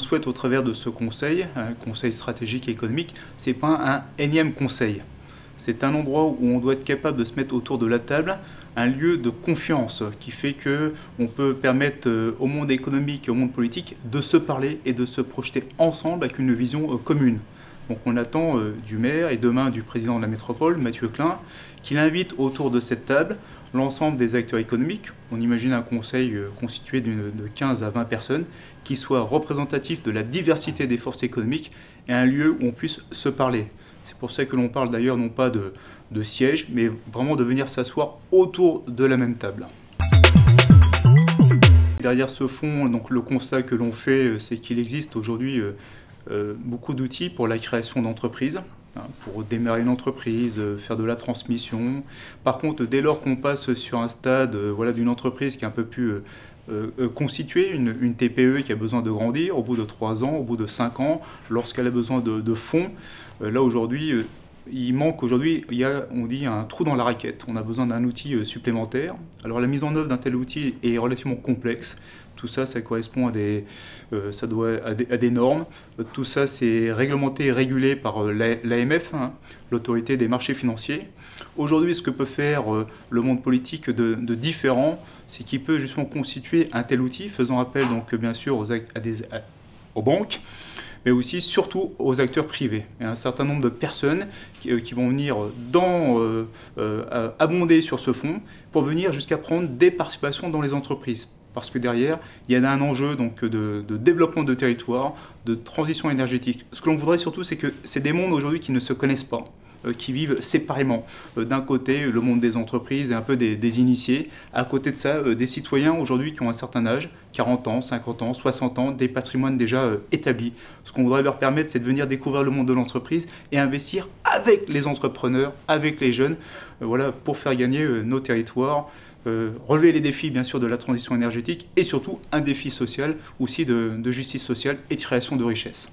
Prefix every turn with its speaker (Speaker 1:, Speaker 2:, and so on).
Speaker 1: souhaite au travers de ce conseil, un conseil stratégique et économique, ce n'est pas un énième conseil. C'est un endroit où on doit être capable de se mettre autour de la table, un lieu de confiance qui fait qu'on peut permettre au monde économique et au monde politique de se parler et de se projeter ensemble avec une vision commune. Donc on attend du maire et demain du président de la métropole, Mathieu Klein, qu'il invite autour de cette table l'ensemble des acteurs économiques. On imagine un conseil constitué de 15 à 20 personnes qui soit représentatif de la diversité des forces économiques et un lieu où on puisse se parler. C'est pour ça que l'on parle d'ailleurs non pas de siège, mais vraiment de venir s'asseoir autour de la même table. Derrière ce fond, donc, le constat que l'on fait, c'est qu'il existe aujourd'hui beaucoup d'outils pour la création d'entreprises, pour démarrer une entreprise, faire de la transmission. Par contre, dès lors qu'on passe sur un stade d'une entreprise qui est un peu plus constituée, une TPE qui a besoin de grandir, au bout de 3 ans, au bout de 5 ans, lorsqu'elle a besoin de fonds, là aujourd'hui, il manque aujourd'hui, on dit, un trou dans la raquette. On a besoin d'un outil supplémentaire. Alors la mise en œuvre d'un tel outil est relativement complexe. Tout ça, ça correspond à des normes. Tout ça, c'est réglementé et régulé par l'AMF, l'autorité des marchés financiers. Aujourd'hui, ce que peut faire le monde politique de différent, c'est qu'il peut justement constituer un tel outil, faisant appel donc bien sûr aux banques, mais aussi surtout aux acteurs privés. Il y a un certain nombre de personnes qui vont venir abonder sur ce fonds pour venir jusqu'à prendre des participations dans les entreprises. Parce que derrière, il y a un enjeu donc, de développement de territoire, de transition énergétique. Ce que l'on voudrait surtout, c'est que c'est des mondes aujourd'hui qui ne se connaissent pas, qui vivent séparément. D'un côté, le monde des entreprises et un peu des initiés. À côté de ça, des citoyens aujourd'hui qui ont un certain âge, 40 ans, 50 ans, 60 ans, des patrimoines déjà établis. Ce qu'on voudrait leur permettre, c'est de venir découvrir le monde de l'entreprise et investir avec les entrepreneurs, avec les jeunes, pour faire gagner nos territoires. Relever les défis bien sûr de la transition énergétique et surtout un défi social aussi de justice sociale et de création de richesse.